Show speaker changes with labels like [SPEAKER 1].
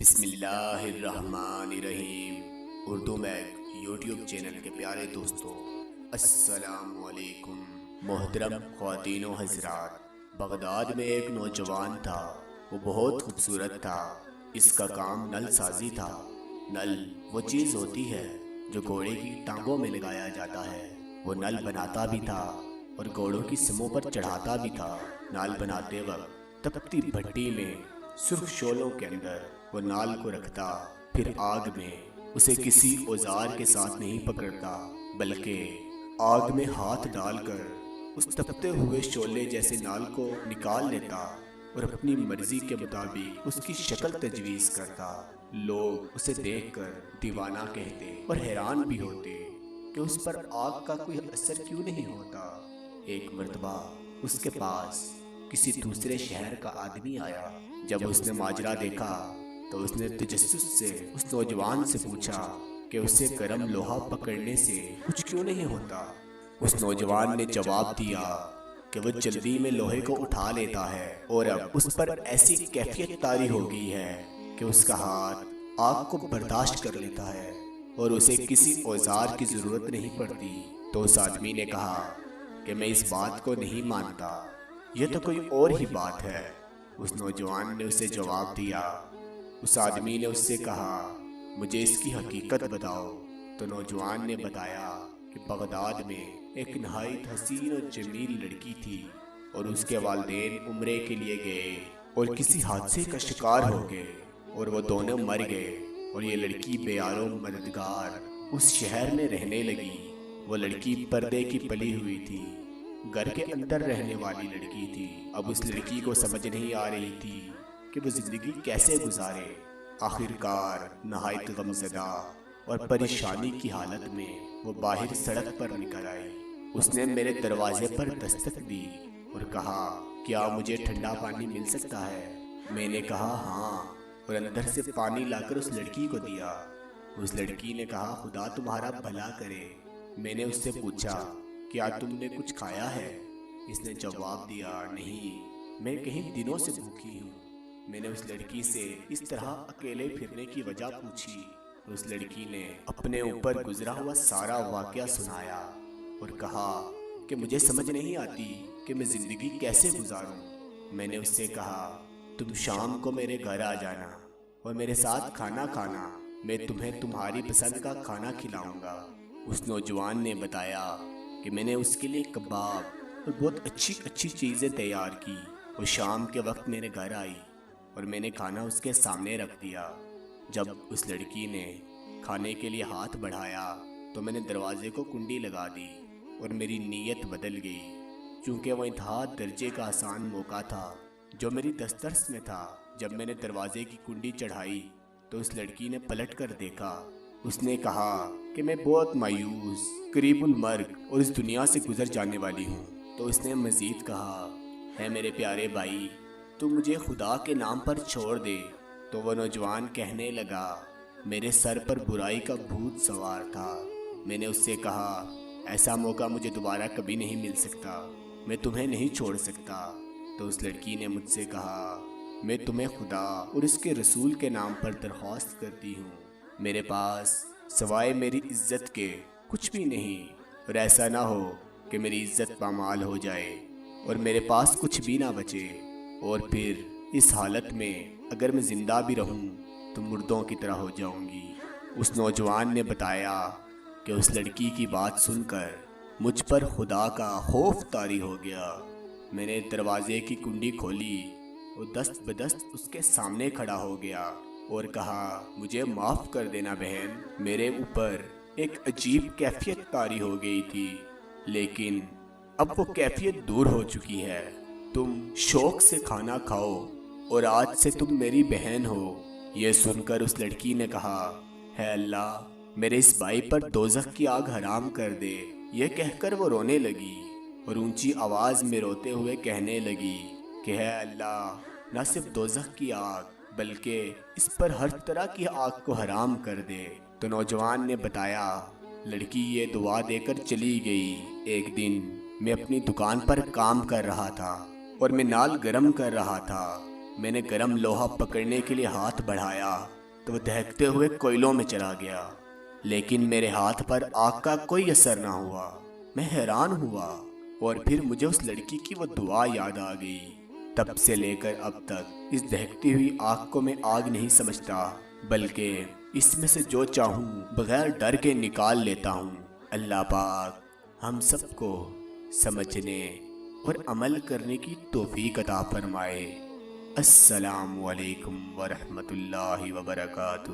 [SPEAKER 1] بسم اللہ الرحمن الرحیم۔ اردو میک یوٹیوب چینل کے پیارے دوستوں، السلام علیکم۔ محترم خواتین و حضرات، بغداد میں ایک نوجوان تھا۔ وہ بہت خوبصورت تھا۔ اس کا کام نل سازی تھا۔ نل وہ چیز ہوتی ہے جو گھوڑے کی ٹانگوں میں لگایا جاتا ہے۔ وہ نل بناتا بھی تھا اور گھوڑوں کی سموں پر چڑھاتا بھی تھا۔ نال بناتے وقت تپتی بھٹی میں سرخ شعلوں کے اندر وہ نال کو رکھتا، پھر آگ میں اسے کسی اوزار کے ساتھ نہیں پکڑتا، بلکہ آگ میں ہاتھ ڈال کر اس تپتے ہوئے شعلے جیسے نال کو نکال لیتا اور اپنی مرضی کے مطابق اس کی شکل تجویز کرتا۔ لوگ اسے دیکھ کر دیوانہ کہتے اور حیران بھی ہوتے کہ اس پر آگ کا کوئی اثر کیوں نہیں ہوتا۔ ایک مرتبہ اس کے پاس کسی دوسرے شہر کا آدمی آیا۔ جب اس نے ماجرا دیکھا تو اس نے تجسس سے اس نوجوان سے پوچھا کہ اسے گرم لوہا پکڑنے سے کچھ کیوں نہیں ہوتا۔ اس نوجوان نے جواب دیا کہ وہ جلدی میں لوہے کو اٹھا لیتا ہے اور اب اس پر ایسی کیفیت طاری ہو گئی ہے کہ اس کا ہاتھ آگ کو برداشت کر لیتا ہے اور اسے کسی اوزار کی ضرورت نہیں پڑتی۔ تو اس آدمی نے کہا کہ میں اس بات کو نہیں مانتا، یہ تو کوئی اور ہی بات ہے۔ اس نوجوان نے اسے جواب دیا۔ اس آدمی نے اس سے کہا مجھے اس کی حقیقت بتاؤ۔ تو نوجوان نے بتایا کہ بغداد میں ایک نہایت حسین اور جمیل لڑکی تھی اور اس کے والدین عمرے کے لیے گئے اور کسی حادثے کا شکار ہو گئے اور وہ دونوں مر گئے اور یہ لڑکی بے یار و مددگار اس شہر میں رہنے لگی۔ وہ لڑکی پردے کی پلی ہوئی تھی، گھر کے اندر رہنے والی لڑکی تھی۔ اب اس لڑکی کو سمجھ نہیں آ رہی تھی کہ وہ زندگی کیسے گزارے۔ آخر کار نہایت غمزدہ اور پریشانی کی حالت میں وہ باہر سڑک پر نکل آئی۔ اس نے میرے دروازے پر دستک دی اور کہا کیا مجھے ٹھنڈا پانی مل سکتا ہے؟ میں نے کہا ہاں، اور اندر سے پانی لا کر اس لڑکی کو دیا۔ اس لڑکی نے کہا خدا تمہارا بھلا کرے۔ میں نے اس سے پوچھا کیا تم نے کچھ کھایا ہے؟ اس نے جواب دیا نہیں، میں کہیں دنوں سے بھوکی ہوں۔ میں نے اس لڑکی سے اس طرح اکیلے پھرنے کی وجہ پوچھی۔ اس لڑکی نے اپنے اوپر گزرا ہوا سارا واقعہ سنایا اور کہا کہ مجھے سمجھ نہیں آتی کہ میں زندگی کیسے گزاروں۔ میں نے اس سے کہا تم شام کو میرے گھر آ جانا اور میرے ساتھ کھانا کھانا، میں تمہیں تمہاری پسند کا کھانا کھلاؤں گا۔ اس نوجوان نے بتایا کہ میں نے اس کے لیے کباب اور بہت اچھی چیزیں تیار کی۔ وہ شام کے وقت میرے گھر آئی اور میں نے کھانا اس کے سامنے رکھ دیا۔ جب اس لڑکی نے کھانے کے لیے ہاتھ بڑھایا تو میں نے دروازے کو کنڈی لگا دی اور میری نیت بدل گئی، چونکہ وہ انتہا درجے کا آسان موقع تھا جو میری دسترس میں تھا۔ جب میں نے دروازے کی کنڈی چڑھائی تو اس لڑکی نے پلٹ کر دیکھا۔ اس نے کہا کہ میں بہت مایوس، قریب المرگ اور اس دنیا سے گزر جانے والی ہوں۔ تو اس نے مزید کہا ہے میرے پیارے بھائی، تو مجھے خدا کے نام پر چھوڑ دے۔ تو وہ نوجوان کہنے لگا میرے سر پر برائی کا بھوت سوار تھا۔ میں نے اس سے کہا ایسا موقع مجھے دوبارہ کبھی نہیں مل سکتا، میں تمہیں نہیں چھوڑ سکتا۔ تو اس لڑکی نے مجھ سے کہا میں تمہیں خدا اور اس کے رسول کے نام پر درخواست کرتی ہوں، میرے پاس سوائے میری عزت کے کچھ بھی نہیں، اور ایسا نہ ہو کہ میری عزت پامال ہو جائے اور میرے پاس کچھ بھی نہ بچے، اور پھر اس حالت میں اگر میں زندہ بھی رہوں تو مردوں کی طرح ہو جاؤں گی۔ اس نوجوان نے بتایا کہ اس لڑکی کی بات سن کر مجھ پر خدا کا خوف طاری ہو گیا۔ میں نے دروازے کی کنڈی کھولی اور دست بدست اس کے سامنے کھڑا ہو گیا اور کہا مجھے معاف کر دینا بہن، میرے اوپر ایک عجیب کیفیت طاری ہو گئی تھی، لیکن اب وہ کیفیت دور ہو چکی ہے۔ تم شوق سے کھانا کھاؤ اور آج سے تم میری بہن ہو۔ یہ سن کر اس لڑکی نے کہا ہے اللہ میرے اس بھائی پر دوزخ کی آگ حرام کر دے۔ یہ کہہ کر وہ رونے لگی اور اونچی آواز میں روتے ہوئے کہنے لگی کہ ہے اللہ نہ صرف دوزخ کی آگ بلکہ اس پر ہر طرح کی آگ کو حرام کر دے۔ تو نوجوان نے بتایا لڑکی یہ دعا دے کر چلی گئی۔ ایک دن میں اپنی دکان پر کام کر رہا تھا اور میں نال گرم کر رہا تھا میں نے گرم لوہا پکڑنے کے لیے ہاتھ بڑھایا تو وہ دہکتے ہوئے کوئلوں میں چلا گیا، لیکن میرے ہاتھ پر آگ کا کوئی اثر نہ ہوا۔ میں حیران ہوا اور پھر مجھے اس لڑکی کی وہ دعا یاد آ گئی۔ تب سے لے کر اب تک اس دہکتی ہوئی آگ کو میں آگ نہیں سمجھتا، بلکہ اس میں سے جو چاہوں بغیر ڈر کے نکال لیتا ہوں۔ اللہ پاک ہم سب کو سمجھنے اور عمل کرنے کی توفیق عطا فرمائے۔ السلام علیکم ورحمۃ اللہ وبرکاتہ۔